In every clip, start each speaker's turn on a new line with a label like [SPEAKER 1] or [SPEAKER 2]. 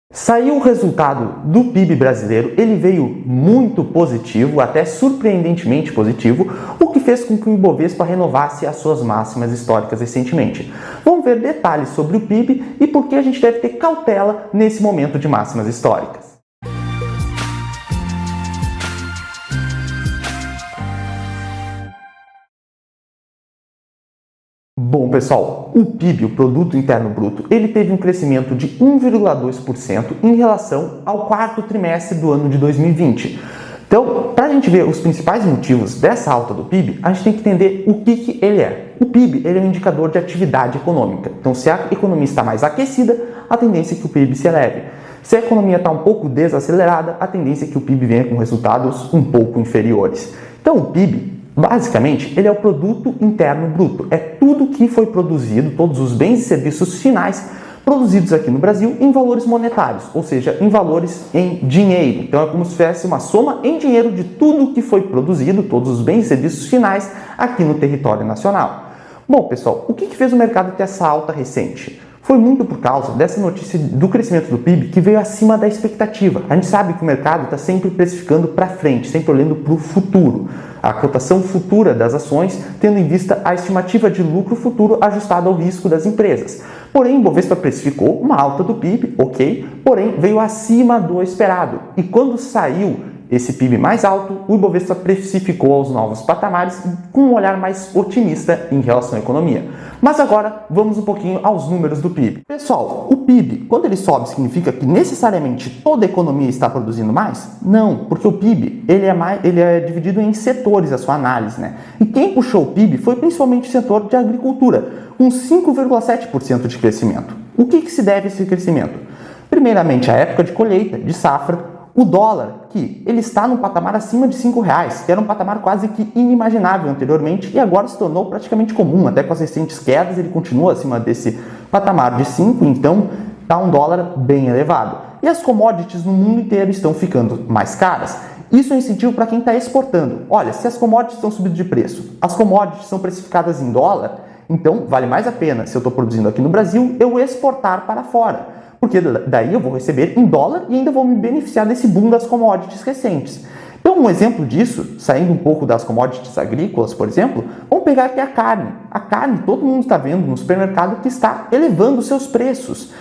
[SPEAKER 1] Saiu o resultado do PIB brasileiro, ele veio muito positivo, até surpreendentemente positivo, o que fez com que o Ibovespa renovasse as suas máximas históricas recentemente. Vamos ver detalhes sobre o PIB e por que a gente deve ter cautela nesse momento de máximas históricas. Bom, pessoal, o PIB, o Produto Interno Bruto, ele teve um crescimento de 1,2% em relação ao quarto trimestre do ano de 2020. Então, para a gente ver os principais motivos dessa alta do PIB, a gente tem que entender o que ele é. O PIB ele é um indicador de atividade econômica. Então, se a economia está mais aquecida, a tendência é que o PIB se eleve. Se a economia está um pouco desacelerada, a tendência é que o PIB venha com resultados um pouco inferiores. Então, o PIB, basicamente, ele é o Produto Interno Bruto. É tudo que foi produzido, todos os bens e serviços finais produzidos aqui no Brasil em valores monetários, ou seja, em valores em dinheiro. Então é como se tivesse uma soma em dinheiro de tudo que foi produzido, todos os bens e serviços finais aqui no território nacional. Bom, pessoal, o que fez o mercado ter essa alta recente? Foi muito por causa dessa notícia do crescimento do PIB que veio acima da expectativa. A gente sabe que o mercado está sempre precificando para frente, sempre olhando para o futuro. A cotação futura das ações, tendo em vista a estimativa de lucro futuro ajustada ao risco das empresas. Porém, o Bovespa precificou uma alta do PIB, ok, porém veio acima do esperado. E quando saiu esse PIB mais alto, o Ibovespa precificou aos novos patamares com um olhar mais otimista em relação à economia. Mas agora vamos um pouquinho aos números do PIB. Pessoal, o PIB, quando ele sobe, significa que necessariamente toda a economia está produzindo mais? Não, porque o PIB ele é dividido em setores, a sua análise, né? E quem puxou o PIB foi principalmente o setor de agricultura, com 5,7% de crescimento. O que se deve a esse crescimento? Primeiramente, a época de colheita, de safra. O dólar, que ele está num patamar acima de R$5, que era um patamar quase que inimaginável anteriormente e agora se tornou praticamente comum, até com as recentes quedas ele continua acima desse patamar de 5, então está um dólar bem elevado. E as commodities no mundo inteiro estão ficando mais caras. Isso é um incentivo para quem está exportando. Olha, se as commodities estão subindo de preço, as commodities são precificadas em dólar, então vale mais a pena, se eu estou produzindo aqui no Brasil, eu exportar para fora. Porque daí eu vou receber em dólar e ainda vou me beneficiar desse boom das commodities recentes. Então, um exemplo disso, saindo um pouco das commodities agrícolas, por exemplo, vamos pegar aqui a carne. A carne, todo mundo está vendo no supermercado que está elevando seus preços.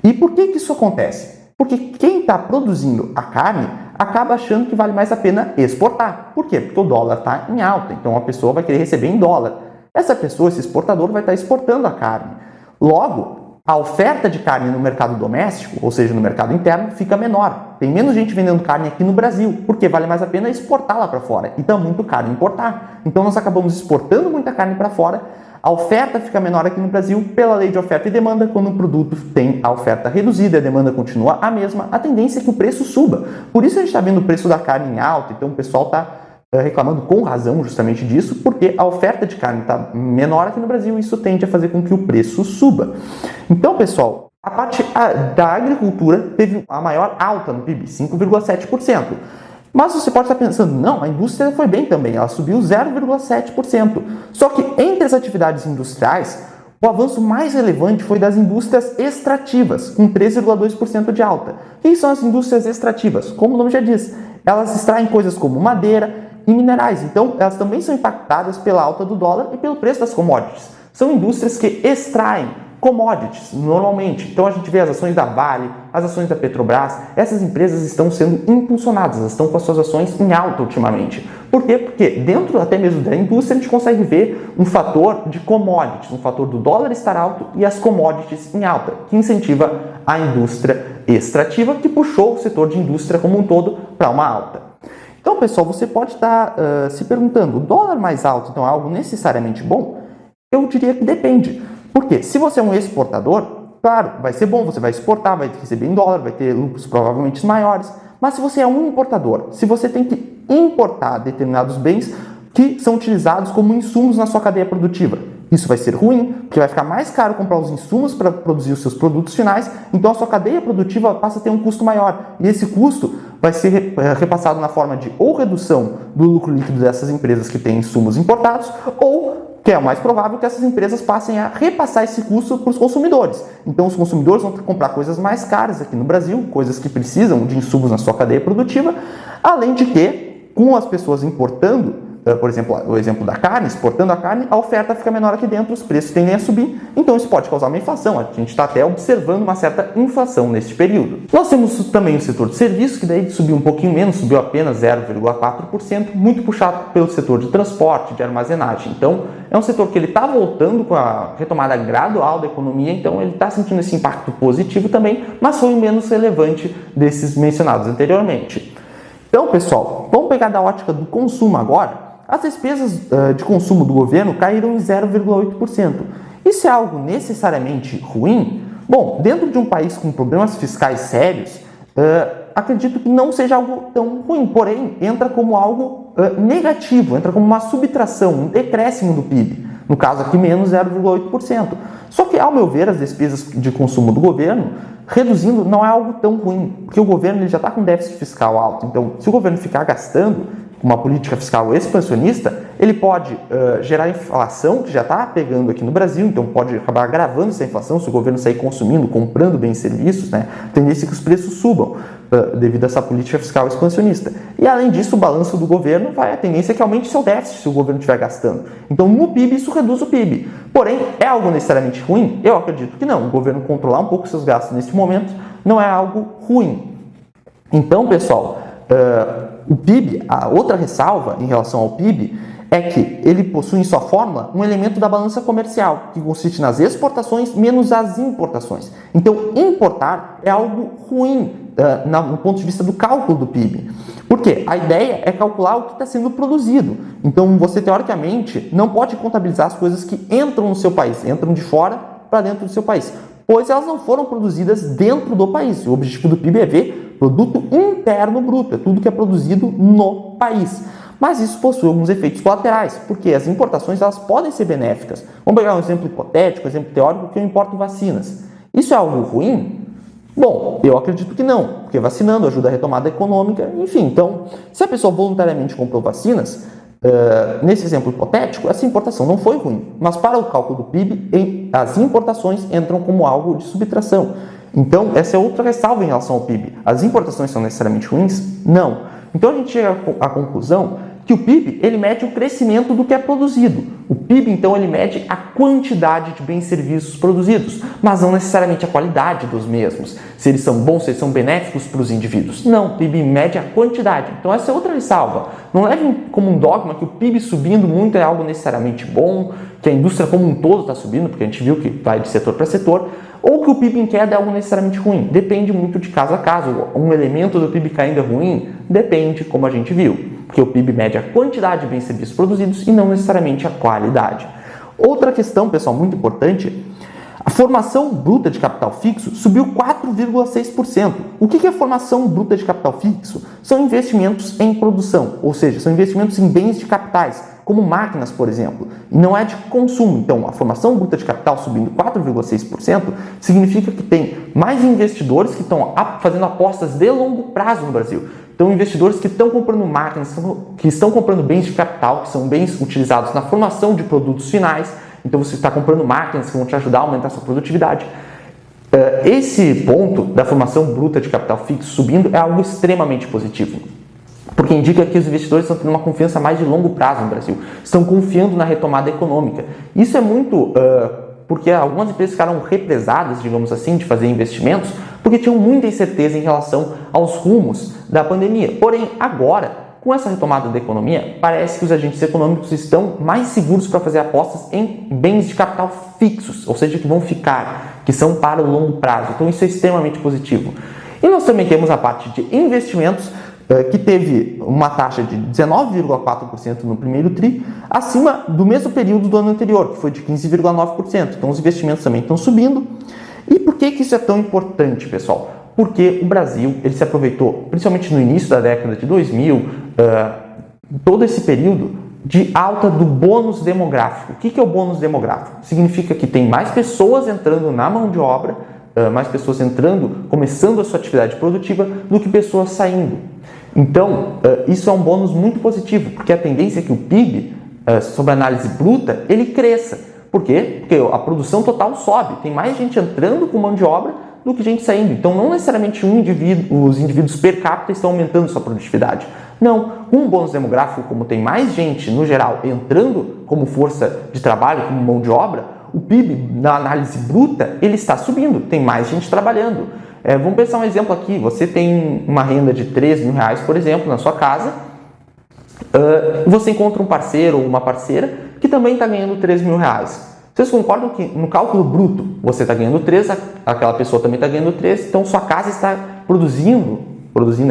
[SPEAKER 1] E por que isso acontece? Porque quem está produzindo a carne acaba achando que vale mais a pena exportar. Por quê? Porque o dólar está em alta, então a pessoa vai querer receber em dólar. Essa pessoa, esse exportador, vai estar exportando a carne. Logo, a oferta de carne no mercado doméstico, ou seja, no mercado interno, fica menor. Tem menos gente vendendo carne aqui no Brasil, porque vale mais a pena exportar lá para fora. Então é muito caro importar. Então nós acabamos exportando muita carne para fora, a oferta fica menor aqui no Brasil pela lei de oferta e demanda. Quando um produto tem a oferta reduzida e a demanda continua a mesma, a tendência é que o preço suba. Por isso a gente está vendo o preço da carne em alta, então o pessoal está reclamando com razão justamente disso, porque a oferta de carne está menor aqui no Brasil e isso tende a fazer com que o preço suba. Então, pessoal, a parte da agricultura teve a maior alta no PIB, 5,7%. Mas você pode estar pensando, não, a indústria foi bem também, ela subiu 0,7%. Só que entre as atividades industriais, o avanço mais relevante foi das indústrias extrativas, com 13,2% de alta. O que são as indústrias extrativas? Como o nome já diz, elas extraem coisas como madeira e minerais, então elas também são impactadas pela alta do dólar e pelo preço das commodities. São indústrias que extraem commodities normalmente. Então a gente vê as ações da Vale, as ações da Petrobras, essas empresas estão sendo impulsionadas, elas estão com as suas ações em alta ultimamente. Por quê? Porque dentro até mesmo da indústria a gente consegue ver um fator de commodities, um fator do dólar estar alto e as commodities em alta, que incentiva a indústria extrativa, que puxou o setor de indústria como um todo para uma alta. Então, pessoal, você pode estar se perguntando, o dólar mais alto então é algo necessariamente bom? Eu diria que depende. Porque se você é um exportador, claro, vai ser bom, você vai exportar, vai receber em dólar, vai ter lucros provavelmente maiores. Mas se você é um importador, se você tem que importar determinados bens que são utilizados como insumos na sua cadeia produtiva, isso vai ser ruim, porque vai ficar mais caro comprar os insumos para produzir os seus produtos finais, então a sua cadeia produtiva passa a ter um custo maior. E esse custo vai ser repassado na forma de ou redução do lucro líquido dessas empresas que têm insumos importados, ou que é o mais provável que essas empresas passem a repassar esse custo para os consumidores. Então, os consumidores vão ter que comprar coisas mais caras aqui no Brasil, coisas que precisam de insumos na sua cadeia produtiva, além de que, com as pessoas importando, por exemplo, o exemplo da carne, exportando a carne, a oferta fica menor aqui dentro, os preços tendem a subir, então isso pode causar uma inflação. A gente está até observando uma certa inflação neste período. Nós temos também o setor de serviços, que daí subiu um pouquinho menos, subiu apenas 0,4%, muito puxado pelo setor de transporte, de armazenagem. Então, é um setor que ele está voltando com a retomada gradual da economia, então ele está sentindo esse impacto positivo também, mas foi o menos relevante desses mencionados anteriormente. Então, pessoal, vamos pegar da ótica do consumo agora. As despesas de consumo do governo caíram em 0,8%. Isso é algo necessariamente ruim? Bom, dentro de um país com problemas fiscais sérios, acredito que não seja algo tão ruim, porém, entra como algo negativo, entra como uma subtração, um decréscimo do PIB. No caso aqui, menos 0,8%. Só que, ao meu ver, as despesas de consumo do governo, reduzindo, não é algo tão ruim, porque o governo ele já está com déficit fiscal alto. Então, se o governo ficar gastando uma política fiscal expansionista, ele pode gerar inflação, que já está pegando aqui no Brasil, então pode acabar agravando essa inflação se o governo sair consumindo, comprando bens e serviços, né? A tendência é que os preços subam devido a essa política fiscal expansionista. E além disso, o balanço do governo a tendência é que aumente seu déficit se o governo estiver gastando. Então, no PIB, isso reduz o PIB. Porém, é algo necessariamente ruim? Eu acredito que não. O governo controlar um pouco seus gastos nesse momento não é algo ruim. Então, pessoal, o PIB, a outra ressalva em relação ao PIB é que ele possui em sua fórmula um elemento da balança comercial, que consiste nas exportações menos as importações. Então, importar é algo ruim no ponto de vista do cálculo do PIB. Por quê? A ideia é calcular o que está sendo produzido. Então, você, teoricamente, não pode contabilizar as coisas que entram no seu país, entram de fora para dentro do seu país, pois elas não foram produzidas dentro do país. O objetivo do PIB é ver produto interno bruto, é tudo que é produzido no país. Mas isso possui alguns efeitos colaterais, porque as importações elas podem ser benéficas. Vamos pegar um exemplo hipotético, um exemplo teórico, que eu importo vacinas. Isso é algo ruim? Bom, eu acredito que não, porque vacinando ajuda a retomada econômica, enfim. Então, se a pessoa voluntariamente comprou vacinas, nesse exemplo hipotético, essa importação não foi ruim, mas para o cálculo do PIB, as importações entram como algo de subtração. Então, essa é outra ressalva em relação ao PIB. As importações são necessariamente ruins? Não. Então, a gente chega à conclusão que o PIB ele mede o crescimento do que é produzido. O PIB, então, ele mede a quantidade de bens e serviços produzidos, mas não necessariamente a qualidade dos mesmos. Se eles são bons, se eles são benéficos para os indivíduos. Não, o PIB mede a quantidade. Então, essa é outra ressalva. Não leve como um dogma que o PIB subindo muito é algo necessariamente bom, que a indústria como um todo está subindo, porque a gente viu que vai de setor para setor, ou que o PIB em queda é algo necessariamente ruim. Depende muito de caso a caso. Um elemento do PIB caindo é ruim? Depende, como a gente viu. Porque o PIB mede a quantidade de bens e serviços produzidos e não necessariamente a qualidade. Outra questão, pessoal, muito importante, a formação bruta de capital fixo subiu 4,6%. O que é formação bruta de capital fixo? São investimentos em produção, ou seja, são investimentos em bens de capitais, como máquinas, por exemplo, e não é de consumo. Então, a formação bruta de capital subindo 4,6% significa que tem mais investidores que estão fazendo apostas de longo prazo no Brasil. Então, investidores que estão comprando máquinas, que estão comprando bens de capital, que são bens utilizados na formação de produtos finais. Então, você está comprando máquinas que vão te ajudar a aumentar a sua produtividade. Esse ponto da formação bruta de capital fixo subindo é algo extremamente positivo, porque indica que os investidores estão tendo uma confiança mais de longo prazo no Brasil, estão confiando na retomada econômica. Isso é muito porque algumas empresas ficaram represadas, digamos assim, de fazer investimentos, porque tinham muita incerteza em relação aos rumos da pandemia. Porém, agora, com essa retomada da economia, parece que os agentes econômicos estão mais seguros para fazer apostas em bens de capital fixos, ou seja, que vão ficar, que são para o longo prazo. Então, isso é extremamente positivo. E nós também temos a parte de investimentos, que teve uma taxa de 19,4% no primeiro TRI, acima do mesmo período do ano anterior, que foi de 15,9%. Então, os investimentos também estão subindo. E por que isso é tão importante, pessoal? Porque o Brasil ele se aproveitou, principalmente no início da década de 2000, todo esse período de alta do bônus demográfico. O que é o bônus demográfico? Significa que tem mais pessoas entrando na mão de obra, mais pessoas entrando, começando a sua atividade produtiva, do que pessoas saindo. Então, isso é um bônus muito positivo, porque a tendência é que o PIB sobre análise bruta, ele cresça. Por quê? Porque a produção total sobe, tem mais gente entrando com mão de obra do que gente saindo. Então, não necessariamente os indivíduos per capita estão aumentando sua produtividade. Não, com um bônus demográfico, como tem mais gente, no geral, entrando como força de trabalho, como mão de obra, o PIB, na análise bruta, ele está subindo, tem mais gente trabalhando. Vamos pensar um exemplo aqui, você tem uma renda de R$3.000, por exemplo, na sua casa, você encontra um parceiro ou uma parceira que também está ganhando R$3.000. Vocês concordam que no cálculo bruto você está ganhando 3, aquela pessoa também está ganhando 3, então sua casa está produzindo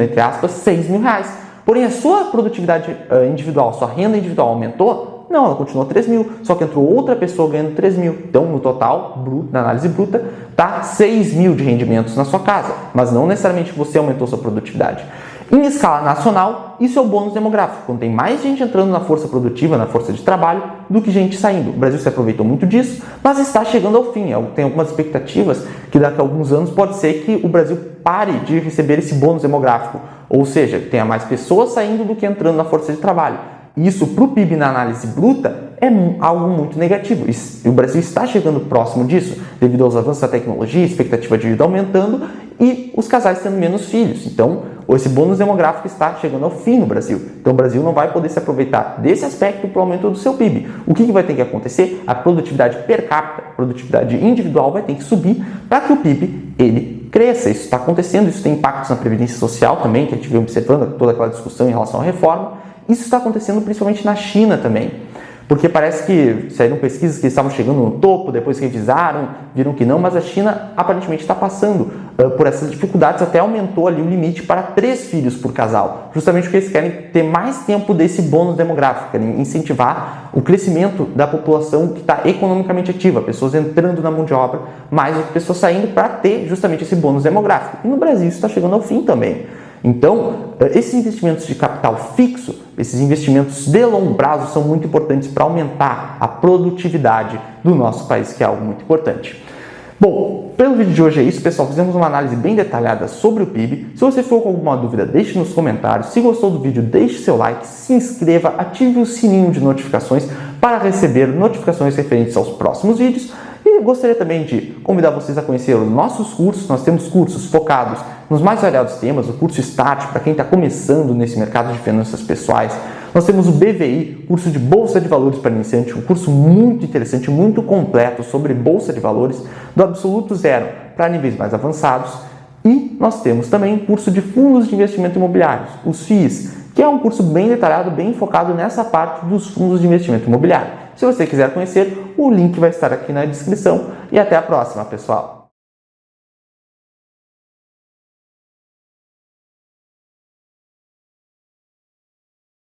[SPEAKER 1] entre aspas, R$6.000. Porém, a sua produtividade individual, sua renda individual aumentou? Não, ela continuou 3.000, só que entrou outra pessoa ganhando 3.000. Então, no total, na análise bruta, está 6.000 de rendimentos na sua casa, mas não necessariamente você aumentou sua produtividade. Em escala nacional, isso é o bônus demográfico, quando tem mais gente entrando na força produtiva, na força de trabalho, do que gente saindo. O Brasil se aproveitou muito disso, mas está chegando ao fim. Tem algumas expectativas que daqui a alguns anos pode ser que o Brasil pare de receber esse bônus demográfico, ou seja, tenha mais pessoas saindo do que entrando na força de trabalho. Isso para o PIB na análise bruta é algo muito negativo. O Brasil está chegando próximo disso, devido aos avanços da tecnologia, a expectativa de vida aumentando e os casais tendo menos filhos. Então, esse bônus demográfico está chegando ao fim no Brasil. Então, o Brasil não vai poder se aproveitar desse aspecto para o aumento do seu PIB. O que vai ter que acontecer? A produtividade per capita, a produtividade individual vai ter que subir para que o PIB ele cresça. Isso está acontecendo, isso tem impactos na Previdência Social também, que a gente vem observando toda aquela discussão em relação à reforma. Isso está acontecendo principalmente na China também, porque parece que saíram pesquisas que estavam chegando no topo, depois revisaram, viram que não, mas a China aparentemente está passando por essas dificuldades, até aumentou ali o limite para 3 filhos por casal, justamente porque eles querem ter mais tempo desse bônus demográfico, querem incentivar o crescimento da população que está economicamente ativa, pessoas entrando na mão de obra, mais do que pessoas saindo para ter justamente esse bônus demográfico. E no Brasil isso está chegando ao fim também. Então, esses investimentos de capital fixo, esses investimentos de longo prazo são muito importantes para aumentar a produtividade do nosso país, que é algo muito importante. Bom, pelo vídeo de hoje é isso, pessoal. Fizemos uma análise bem detalhada sobre o PIB. Se você ficou com alguma dúvida, deixe nos comentários. Se gostou do vídeo, deixe seu like, se inscreva, ative o sininho de notificações para receber notificações referentes aos próximos vídeos. E gostaria também de convidar vocês a conhecer os nossos cursos. Nós temos cursos focados nos mais variados temas, o curso Start, para quem está começando nesse mercado de finanças pessoais. Nós temos o BVI, curso de Bolsa de Valores para iniciante, um curso muito interessante, muito completo sobre Bolsa de Valores, do absoluto zero para níveis mais avançados. E nós temos também o curso de Fundos de Investimento Imobiliários, os FIIs, que é um curso bem detalhado, bem focado nessa parte dos fundos de investimento imobiliário. Se você quiser conhecer, o link vai estar aqui na descrição e até a próxima, pessoal!